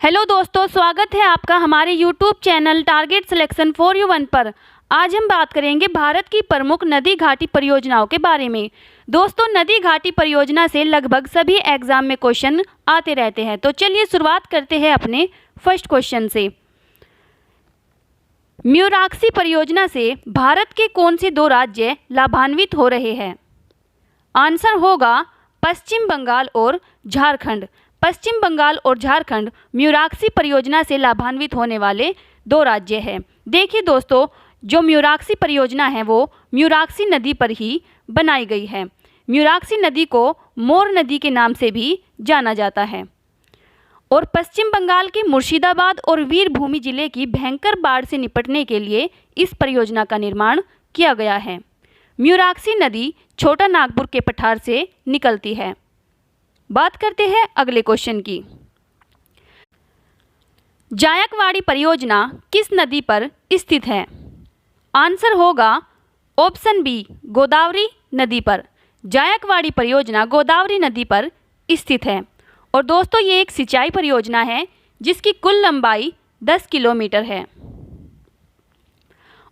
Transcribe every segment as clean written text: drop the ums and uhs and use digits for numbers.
Hello दोस्तों, स्वागत है आपका हमारे YouTube channel target selection for you 1 पर। आज हम बात करेंगे भारत की प्रमुख नदी घाटी परियोजनाओं के बारे में। दोस्तों, नदी घाटी परियोजना से लगभग सभी एग्जाम में क्वेश्चन आते रहते हैं, तो चलिए शुरुआत करते हैं अपने फर्स्ट क्वेश्चन से। म्यूराक्सी परियोजना से भारत के कौन से दो राज्य लाभान्वित हो रहे हैं? आंसर होगा पश्चिम बंगाल और झारखंड। पश्चिम बंगाल और झारखंड म्यूराक्सी परियोजना से लाभान्वित होने वाले दो राज्य हैं। देखिए दोस्तों, जो म्यूराक्सी परियोजना है वो म्यूराक्सी नदी पर ही बनाई गई है। म्यूराक्सी नदी को मोर नदी के नाम से भी जाना जाता है और पश्चिम बंगाल के मुर्शिदाबाद और वीरभूमि जिले की भयंकर बाढ़ से निपटने के लिए इस परियोजना का निर्माण किया गया है। म्यूराक्सी नदी छोटा नागपुर के पठार से निकलती है। बात करते हैं अगले क्वेश्चन की। जायकवाड़ी परियोजना किस नदी पर स्थित है? आंसर होगा ऑप्शन बी, गोदावरी नदी पर। जायकवाड़ी परियोजना गोदावरी नदी पर स्थित है और दोस्तों ये एक सिंचाई परियोजना है जिसकी कुल लंबाई 10 किलोमीटर है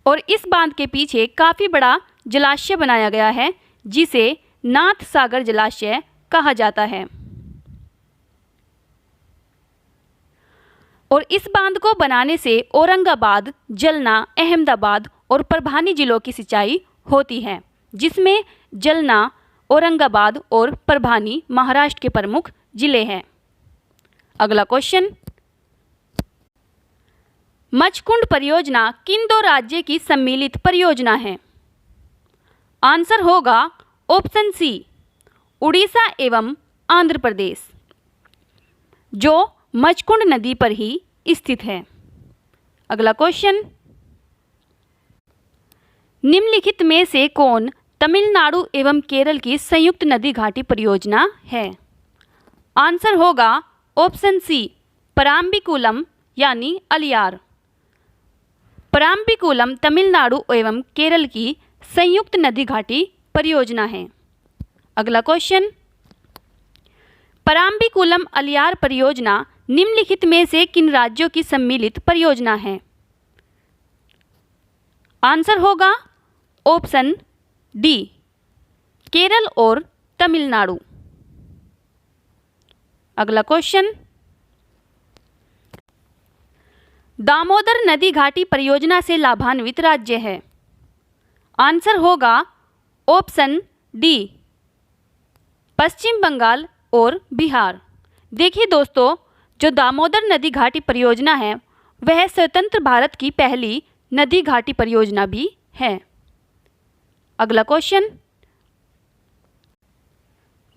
और इस बांध के पीछे काफ़ी बड़ा जलाशय बनाया गया है जिसे नाथ सागर जलाशय कहा जाता है और इस बांध को बनाने से औरंगाबाद, जलना, अहमदाबाद और परभानी जिलों की सिंचाई होती है, जिसमें जलना, औरंगाबाद और परभानी महाराष्ट्र के प्रमुख जिले हैं। अगला क्वेश्चन, मचकुंड परियोजना किन दो राज्य की सम्मिलित परियोजना है? आंसर होगा ऑप्शन सी, उड़ीसा एवं आंध्र प्रदेश, जो मचकुंड नदी पर ही स्थित है। अगला क्वेश्चन, निम्नलिखित में से कौन तमिलनाडु एवं केरल की संयुक्त नदी घाटी परियोजना है? आंसर होगा ऑप्शन सी, पराम्बिकुलम यानी अलियार। पराम्बिकुलम तमिलनाडु एवं केरल की संयुक्त नदी घाटी परियोजना है। अगला क्वेश्चन, पराम्बिकुलम अलियार परियोजना निम्नलिखित में से किन राज्यों की सम्मिलित परियोजना है? आंसर होगा ऑप्शन डी, केरल और तमिलनाडु। अगला क्वेश्चन, दामोदर नदी घाटी परियोजना से लाभान्वित राज्य है? आंसर होगा ऑप्शन डी, पश्चिम बंगाल और बिहार। देखिए दोस्तों, जो दामोदर नदी घाटी परियोजना है वह स्वतंत्र भारत की पहली नदी घाटी परियोजना भी है। अगला क्वेश्चन,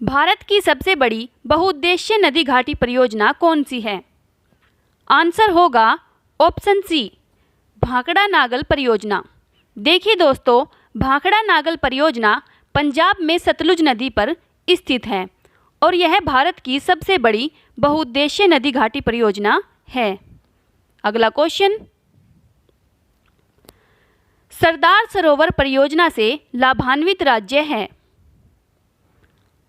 भारत की सबसे बड़ी बहुउद्देशीय नदी घाटी परियोजना कौन सी है? आंसर होगा ऑप्शन सी, भाखड़ा नागल परियोजना। देखिए दोस्तों, भाखड़ा नागल परियोजना पंजाब में सतलुज नदी पर स्थित है और यह भारत की सबसे बड़ी बहुउद्देशीय नदी घाटी परियोजना है। अगला क्वेश्चन, सरदार सरोवर परियोजना से लाभान्वित राज्य है?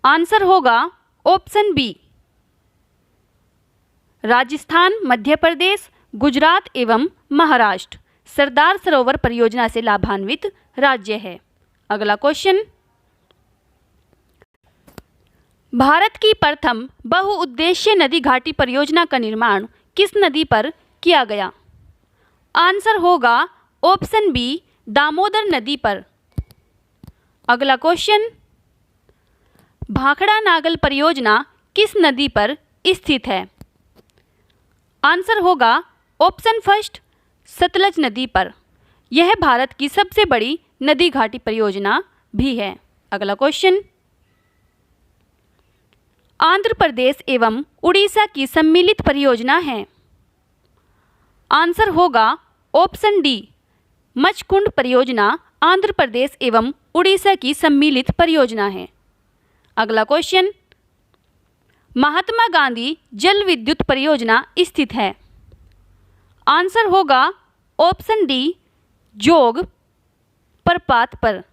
आंसर होगा ऑप्शन बी, राजस्थान, मध्य प्रदेश, गुजरात एवं महाराष्ट्र सरदार सरोवर परियोजना से लाभान्वित राज्य है। अगला क्वेश्चन, भारत की प्रथम बहुउद्देशीय नदी घाटी परियोजना का निर्माण किस नदी पर किया गया? आंसर होगा ऑप्शन बी, दामोदर नदी पर। अगला क्वेश्चन, भाखड़ा नागल परियोजना किस नदी पर स्थित है? आंसर होगा ऑप्शन फर्स्ट, सतलज नदी पर। यह भारत की सबसे बड़ी नदी घाटी परियोजना भी है। अगला क्वेश्चन, आंध्र प्रदेश एवं उड़ीसा की सम्मिलित परियोजना है? आंसर होगा ऑप्शन डी, मचकुंड परियोजना आंध्र प्रदेश एवं उड़ीसा की सम्मिलित परियोजना है। अगला क्वेश्चन, महात्मा गांधी जल विद्युत परियोजना स्थित है? आंसर होगा ऑप्शन डी, जोग प्रपात पर।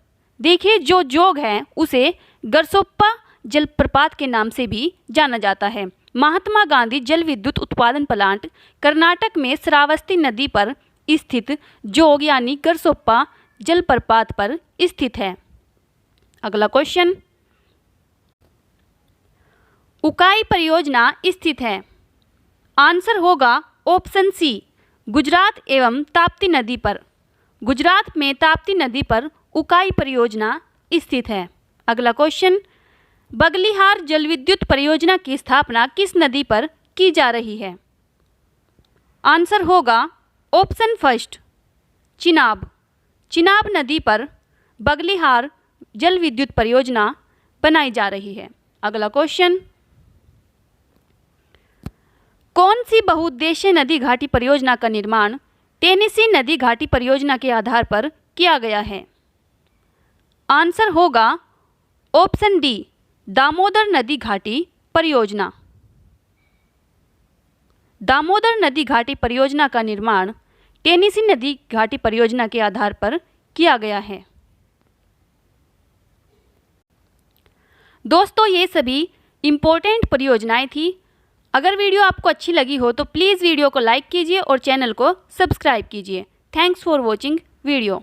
देखिए, जो जोग है उसे गरसोप्पा जलप्रपात के नाम से भी जाना जाता है। महात्मा गांधी जल विद्युत उत्पादन प्लांट कर्नाटक में श्रावस्ती नदी पर स्थित जोग यानी गरसोप्पा जलप्रपात पर स्थित है। अगला क्वेश्चन, उकाई परियोजना स्थित है। आंसर होगा ऑप्शन सी, गुजरात एवं ताप्ती नदी पर। गुजरात में ताप्ती नदी पर उकाई परियोजना स्थित है। अगला क्वेश्चन, बगलिहार जलविद्युत परियोजना की स्थापना किस नदी पर की जा रही है? आंसर होगा ऑप्शन फर्स्ट, चिनाब। चिनाब नदी पर बगलिहार जल विद्युत परियोजना बनाई जा रही है। अगला क्वेश्चन, कौन सी बहुउद्देशीय नदी घाटी परियोजना का निर्माण टेनेसी नदी घाटी परियोजना के आधार पर किया गया है? आंसर होगा ऑप्शन डी, दामोदर नदी घाटी परियोजना। दामोदर नदी घाटी परियोजना का निर्माण टेनेसी नदी घाटी परियोजना के आधार पर किया गया है। दोस्तों, ये सभी इम्पोर्टेंट परियोजनाएं थी। अगर वीडियो आपको अच्छी लगी हो तो प्लीज़ वीडियो को लाइक कीजिए और चैनल को सब्सक्राइब कीजिए। Thanks for watching video.